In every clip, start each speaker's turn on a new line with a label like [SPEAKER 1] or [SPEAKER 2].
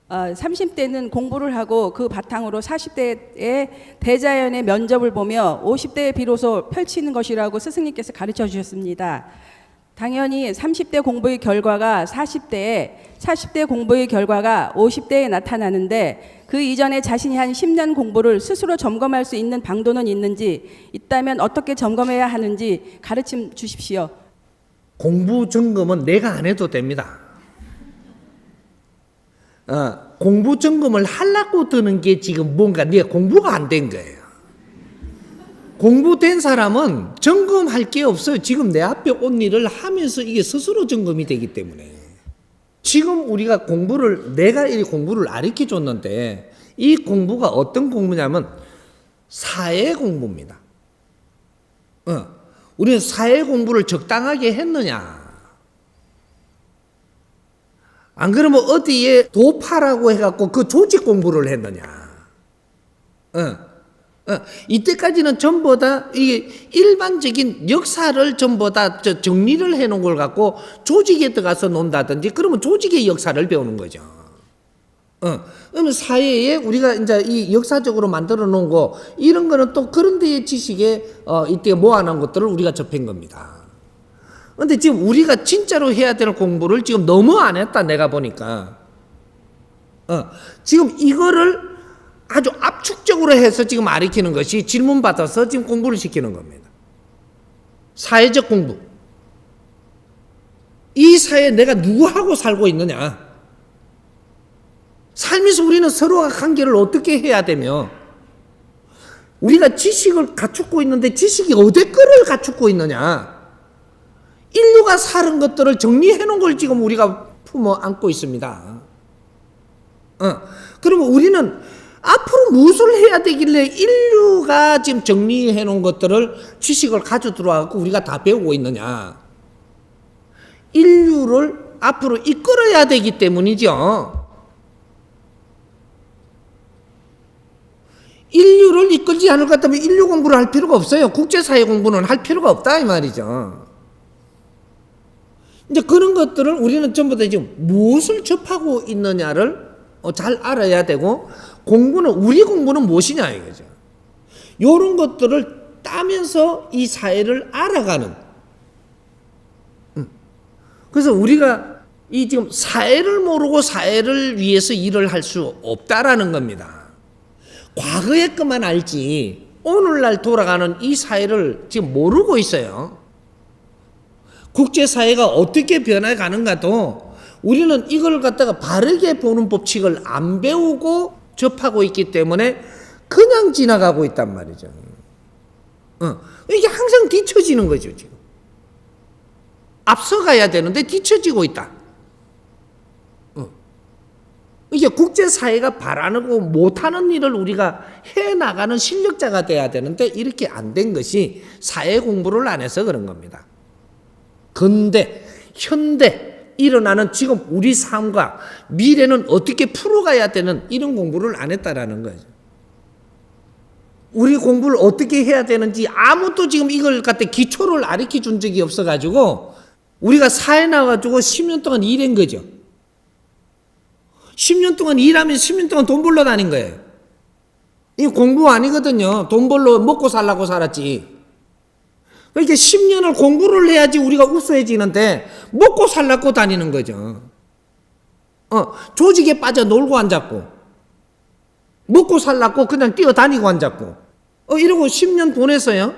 [SPEAKER 1] 30대는 공부를 하고 그 바탕으로 40대의 대자연의 면접을 보며 50대에 비로소 펼치는 것이라고 스승님께서 가르쳐 주셨습니다. 당연히 30대 공부의 결과가 40대에, 40대 공부의 결과가 50대에 나타나는데 그 이전에 자신이 한 10년 공부를 스스로 점검할 수 있는 방도는 있는지, 있다면 어떻게 점검해야 하는지 가르침 주십시오.
[SPEAKER 2] 공부 점검은 내가 안 해도 됩니다. 공부 점검을 하려고 드는 게 지금 뭔가 네가 공부가 안 된 거예요. 공부된 사람은 점검할 게 없어요. 지금 내 앞에 온 일을 하면서 이게 스스로 점검이 되기 때문에. 지금 우리가 내가 이 공부를 가르쳐 줬는데 이 공부가 어떤 공부냐면 사회 공부입니다. 우리는 사회 공부를 적당하게 했느냐? 안 그러면 어디에 도파라고 해갖고 그 조직 공부를 했느냐? 이때까지는 전부 다 이게 일반적인 역사를 전부 다 정리를 해놓은 걸 갖고 조직에 들어가서 논다든지 그러면 조직의 역사를 배우는 거죠. 그러면 사회에 우리가 이제 이 역사적으로 만들어 놓은 거 이런 거는 또 그런 데의 지식에 이때 모아놓은 것들을 우리가 접한 겁니다. 근데 지금 우리가 진짜로 해야 될 공부를 지금 너무 안 했다 내가 보니까. 지금 이거를 아주 압축적으로 해서 지금 가르치는 것이 질문 받아서 지금 공부를 시키는 겁니다. 사회적 공부. 이 사회에 내가 누구하고 살고 있느냐. 살면서 우리는 서로가 관계를 어떻게 해야 되며 우리가 지식을 갖추고 있는데 지식이 어디 거를 갖추고 있느냐. 인류가 사는 것들을 정리해 놓은 걸 지금 우리가 품어 안고 있습니다. 그러면 우리는 앞으로 무엇을 해야 되길래 인류가 지금 정리해 놓은 것들을 지식을 가져 들어와서 우리가 다 배우고 있느냐. 인류를 앞으로 이끌어야 되기 때문이죠. 인류를 이끌지 않을 것 같다면 인류 공부를 할 필요가 없어요. 국제사회 공부는 할 필요가 없다 이 말이죠. 이제 그런 것들을 우리는 전부 다 지금 무엇을 접하고 있느냐를 잘 알아야 되고 우리 공부는 무엇이냐 이거죠. 이런 것들을 따면서 이 사회를 알아가는. 그래서 우리가 이 지금 사회를 모르고 사회를 위해서 일을 할 수 없다라는 겁니다. 과거의 것만 알지 오늘날 돌아가는 이 사회를 지금 모르고 있어요. 국제사회가 어떻게 변해가는가도 우리는 이걸 갖다가 바르게 보는 법칙을 안 배우고 접하고 있기 때문에 그냥 지나가고 있단 말이죠. 이게 항상 뒤처지는 거죠, 지금. 앞서가야 되는데 뒤처지고 있다. 이게 국제사회가 바라고 못하는 일을 우리가 해나가는 실력자가 돼야 되는데 이렇게 안 된 것이 사회 공부를 안 해서 그런 겁니다. 근데 현대 일어나는 지금 우리 삶과 미래는 어떻게 풀어가야 되는 이런 공부를 안 했다라는 거죠. 우리 공부를 어떻게 해야 되는지 아무도 지금 이걸 갖다 기초를 가르쳐 준 적이 없어가지고 우리가 사회 나와가지고 10년 동안 일한 거죠. 10년 동안 일하면 10년 동안 돈 벌러 다닌 거예요. 이거 공부 아니거든요. 돈 벌러 먹고 살라고 살았지. 그러니까 10년을 공부를 해야지 우리가 우수해지는데 먹고 살라고 다니는 거죠. 조직에 빠져 놀고 앉았고 먹고 살라고 그냥 뛰어다니고 앉았고 이러고 10년 보냈어요.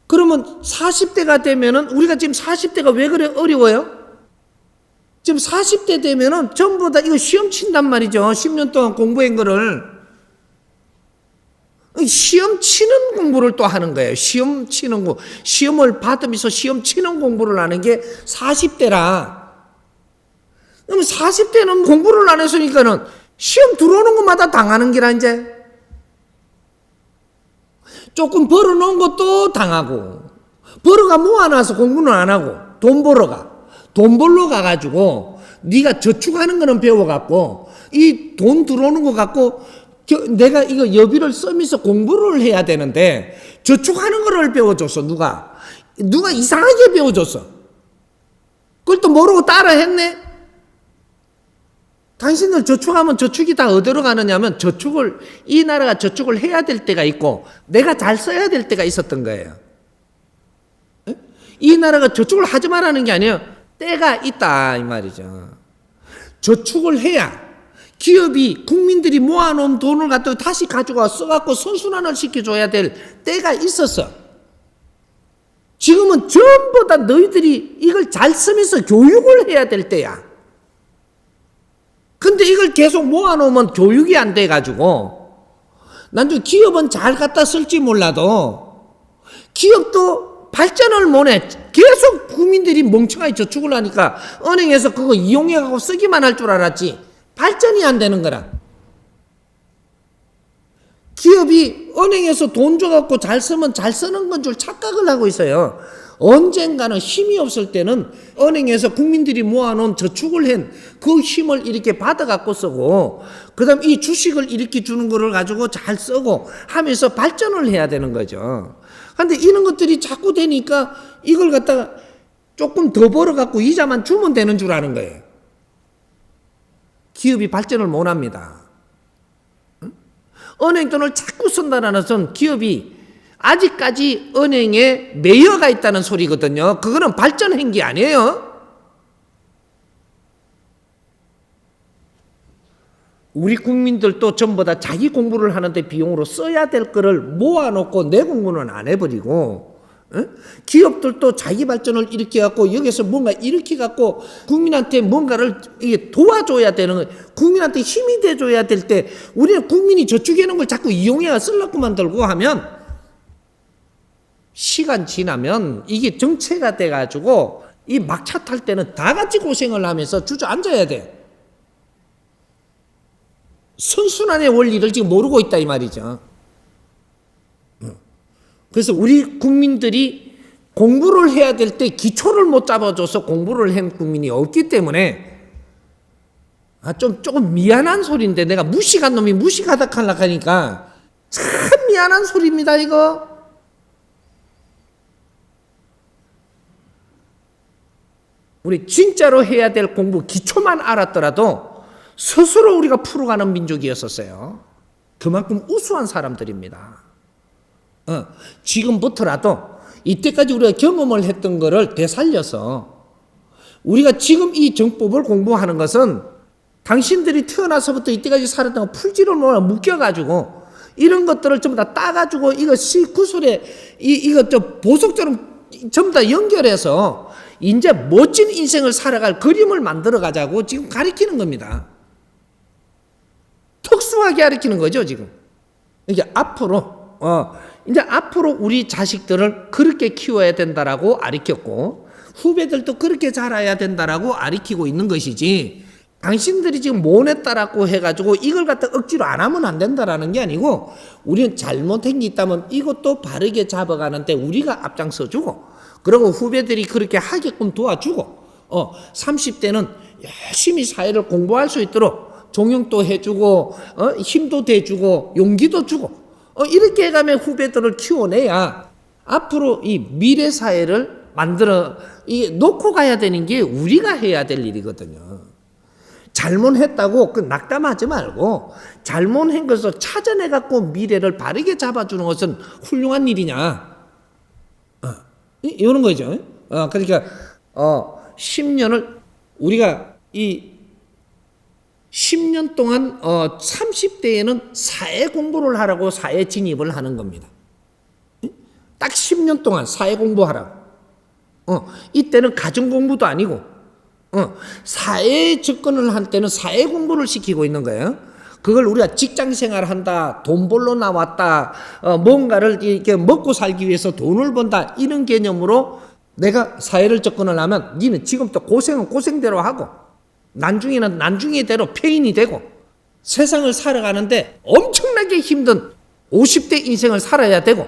[SPEAKER 2] 그러면 40대가 되면은 우리가 지금 40대가 왜 그래 어려워요? 지금 40대 되면은 전부 다 이거 시험 친단 말이죠. 10년 동안 공부한 거를. 시험 치는 공부를 또 하는 거예요. 시험 치는 거. 시험을 받으면서 시험 치는 공부를 하는 게 40대라. 그러면 40대는 공부를 안 했으니까는 시험 들어오는 것마다 당하는 게라 이제. 조금 벌어놓은 것도 당하고. 벌어가 모아놔서 공부는 안 하고. 돈 벌러 가가지고 네가 저축하는 거는 배워갖고 이 돈 들어오는 거 갖고 내가 이거 여비를 쓰면서 공부를 해야 되는데 저축하는 거를 배워줬어. 누가 이상하게 배워줬어. 그걸 또 모르고 따라 했네. 당신들 저축하면 저축이 다 어디로 가느냐면 저축을 이 나라가 저축을 해야 될 때가 있고 내가 잘 써야 될 때가 있었던 거예요. 이 나라가 저축을 하지 말라는 게 아니에요. 때가 있다 이 말이죠. 저축을 해야 기업이 국민들이 모아놓은 돈을 갖다 다시 가져가 써갖고 선순환을 시켜줘야 될 때가 있었어. 지금은 전부 다 너희들이 이걸 잘 쓰면서 교육을 해야 될 때야. 근데 이걸 계속 모아놓으면 교육이 안 돼가지고 나중에 기업은 잘 갖다 쓸지 몰라도 기업도 발전을 못해. 계속 국민들이 멍청하게 저축을 하니까 은행에서 그거 이용해가고 쓰기만 할 줄 알았지 발전이 안 되는 거라. 기업이 은행에서 돈 줘갖고 잘 쓰면 잘 쓰는 건 줄 착각을 하고 있어요. 언젠가는 힘이 없을 때는 은행에서 국민들이 모아놓은 저축을 한 그 힘을 이렇게 받아갖고 쓰고 그 다음 이 주식을 이렇게 주는 거를 가지고 잘 쓰고 하면서 발전을 해야 되는 거죠. 그런데 이런 것들이 자꾸 되니까 이걸 갖다가 조금 더 벌어갖고 이자만 주면 되는 줄 아는 거예요. 기업이 발전을 못 합니다. 은행 돈을 자꾸 쓴다는 것은 기업이 아직까지 은행에 매여가 있다는 소리거든요. 그거는 발전한 게 아니에요. 우리 국민들도 전부 다 자기 공부를 하는데 비용으로 써야 될 거를 모아놓고 내 공부는 안 해버리고 기업들도 자기 발전을 일으켜갖고 여기서 뭔가 일으켜갖고 국민한테 뭔가를 도와줘야 되는 거예요. 국민한테 힘이 돼줘야 될 때 우리는 국민이 저축해놓은 걸 자꾸 이용해야 쓰려고 만들고 하면 시간 지나면 이게 정체가 돼가지고 이 막차 탈 때는 다 같이 고생을 하면서 주저앉아야 돼. 선순환의 원리를 지금 모르고 있다 이 말이죠. 그래서 우리 국민들이 공부를 해야 될 때 기초를 못 잡아줘서 공부를 한 국민이 없기 때문에 조금 미안한 소리인데 내가 무식한 놈이 무식하다 하려고 하니까 참 미안한 소리입니다 이거. 우리 진짜로 해야 될 공부 기초만 알았더라도 스스로 우리가 풀어가는 민족이었었어요. 그만큼 우수한 사람들입니다. 지금부터라도 이때까지 우리가 경험을 했던 거를 되살려서 우리가 지금 이 정법을 공부하는 것은 당신들이 태어나서부터 이때까지 살았던 거 풀지를 못하고 묶여가지고 이런 것들을 전부 다 따가지고 이것이 구슬에 이것 좀 보석처럼 전부 다 연결해서 이제 멋진 인생을 살아갈 그림을 만들어 가자고 지금 가르치는 겁니다. 특수하게 가르치는 거죠 지금. 이게 앞으로 이제 앞으로 우리 자식들을 그렇게 키워야 된다라고 가르쳤고 후배들도 그렇게 자라야 된다라고 가르치고 있는 것이지 당신들이 지금 못했다라고 해가지고 이걸 갖다 억지로 안 하면 안 된다라는 게 아니고 우리는 잘못한 게 있다면 이것도 바르게 잡아가는데 우리가 앞장서 주고 그리고 후배들이 그렇게 하게끔 도와주고 30대는 열심히 사회를 공부할 수 있도록 종용도 해주고 힘도 대주고 용기도 주고 이렇게 해가면 후배들을 키워내야 앞으로 이 미래 사회를 만들어 놓고 가야 되는 게 우리가 해야 될 일이거든요. 잘못했다고 낙담하지 말고 잘못한 것을 찾아내갖고 미래를 바르게 잡아주는 것은 훌륭한 일이냐 이런 거죠. 그러니까 10년을 우리가 이 10년 동안 30대에는 사회 공부를 하라고 사회 진입을 하는 겁니다. 딱 10년 동안 사회 공부하라고. 이때는 가정 공부도 아니고 사회에 접근을 할 때는 사회 공부를 시키고 있는 거예요. 그걸 우리가 직장 생활을 한다, 돈 벌러 나왔다, 뭔가를 이렇게 먹고 살기 위해서 돈을 번다 이런 개념으로 내가 사회를 접근을 하면 니는 지금부터 고생은 고생대로 하고 나중에는 나중에대로 폐인이 되고 세상을 살아가는데 엄청나게 힘든 50대 인생을 살아야 되고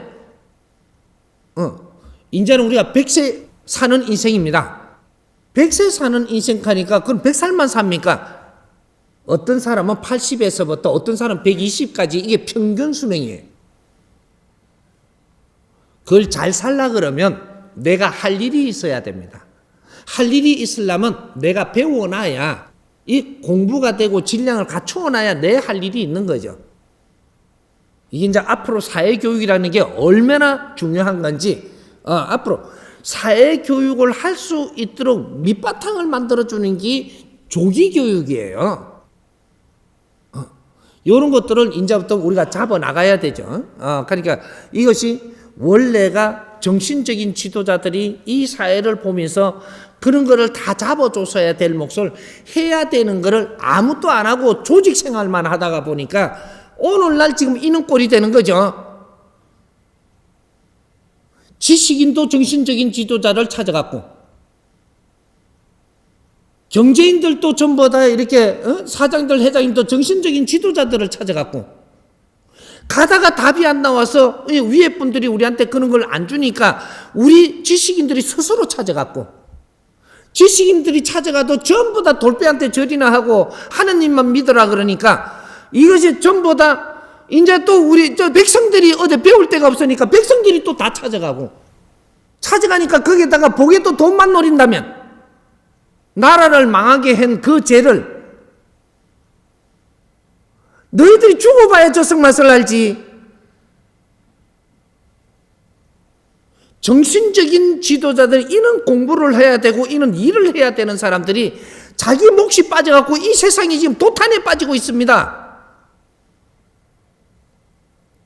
[SPEAKER 2] 이제는 우리가 100세 사는 인생입니다. 100세 사는 인생 하니까 그건 100살만 삽니까? 어떤 사람은 80에서부터 어떤 사람은 120까지 이게 평균 수명이에요. 그걸 잘 살라 그러면 내가 할 일이 있어야 됩니다. 할 일이 있으려면 내가 배워놔야 이 공부가 되고 질량을 갖추어 놔야 내 할 일이 있는 거죠. 이게 이제 앞으로 사회교육이라는 게 얼마나 중요한 건지, 앞으로 사회교육을 할 수 있도록 밑바탕을 만들어주는 게 조기교육이에요. 이런 것들을 이제부터 우리가 잡아 나가야 되죠. 그러니까 이것이 원래가 정신적인 지도자들이 이 사회를 보면서 그런 거를 다 잡아줘서야 될 몫을 해야 되는 거를 아무것도 안 하고 조직 생활만 하다가 보니까 오늘날 지금 이런 꼴이 되는 거죠. 지식인도 정신적인 지도자를 찾아갔고, 경제인들도 전부 다 이렇게 사장들, 회장님도 정신적인 지도자들을 찾아갔고, 가다가 답이 안 나와서 위에 분들이 우리한테 그런 걸 안 주니까 우리 지식인들이 스스로 찾아갔고, 지식인들이 찾아가도 전부 다 돌배한테 절이나 하고 하느님만 믿으라 그러니까 이것이 전부 다 이제 또 우리 백성들이 어디 배울 데가 없으니까 백성들이 또 다 찾아가고, 찾아가니까 거기에다가 복에 또 돈만 노린다면 나라를 망하게 한 그 죄를 너희들이 죽어봐야 저승맛을 알지. 정신적인 지도자들, 이런 공부를 해야 되고 이런 일을 해야 되는 사람들이 자기 몫이 빠져갖고 이 세상이 지금 도탄에 빠지고 있습니다.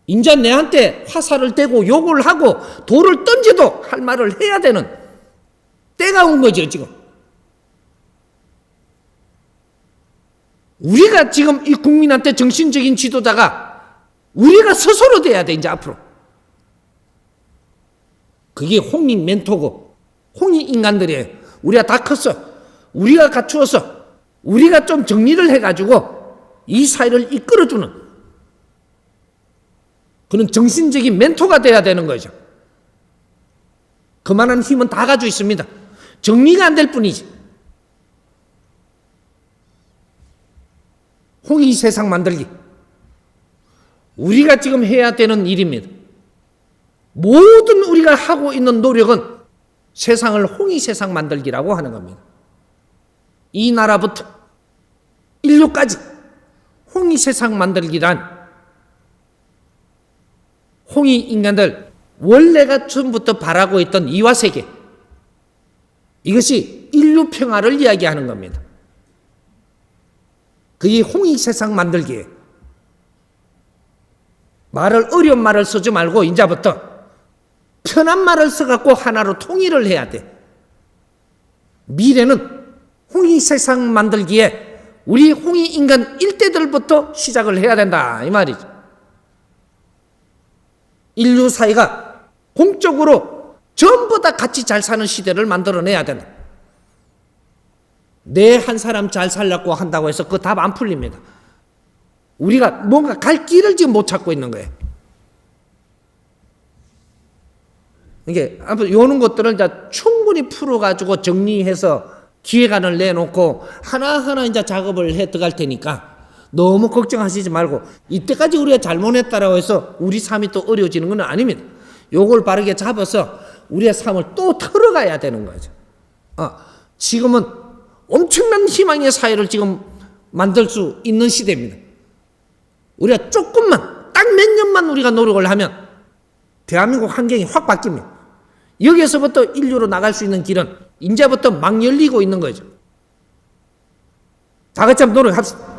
[SPEAKER 2] 인자 내한테 화살을 대고 욕을 하고 돌을 던져도 할 말을 해야 되는 때가 온 거죠, 지금. 우리가 지금 이 국민한테 정신적인 지도자가 우리가 스스로 돼야 돼, 이제 앞으로. 그게 홍익 멘토고 홍익 인간들이에요. 우리가 다 컸어. 우리가 갖추어서 우리가 좀 정리를 해가지고 이 사회를 이끌어주는 그런 정신적인 멘토가 돼야 되는 거죠. 그만한 힘은 다 가지고 있습니다. 정리가 안 될 뿐이지. 홍익 세상 만들기, 우리가 지금 해야 되는 일입니다. 모든 우리가 하고 있는 노력은 세상을 홍익 세상 만들기라고 하는 겁니다. 이 나라부터 인류까지 홍익 세상 만들기란, 홍익 인간들 원래가 처음부터 바라고 있던 이화 세계, 이것이 인류 평화를 이야기하는 겁니다. 그게 홍익 세상 만들기예요. 어려운 말을 쓰지 말고 이제부터 편한 말을 써갖고 하나로 통일을 해야 돼. 미래는 홍익 세상 만들기에 우리 홍익 인간 일대들부터 시작을 해야 된다, 이 말이죠. 인류 사회가 공적으로 전부 다 같이 잘 사는 시대를 만들어내야 된다. 내 한 사람 잘 살려고 한다고 해서 그 답 안 풀립니다. 우리가 뭔가 갈 길을 지금 못 찾고 있는 거예요. 이게 아무튼 이런 것들을 이제 충분히 풀어가지고 정리해서 기획안을 내놓고 하나하나 이제 작업을 해 들어갈 테니까 너무 걱정하시지 말고, 이때까지 우리가 잘못했다라고 해서 우리 삶이 또 어려워지는 건 아닙니다. 요걸 바르게 잡아서 우리의 삶을 또 털어가야 되는 거죠. 지금은 엄청난 희망의 사회를 지금 만들 수 있는 시대입니다. 우리가 조금만, 딱 몇 년만 우리가 노력을 하면 대한민국 환경이 확 바뀝니다. 여기에서부터 인류로 나갈 수 있는 길은 이제부터 막 열리고 있는 거죠. 다 같이 한번 노력합시다.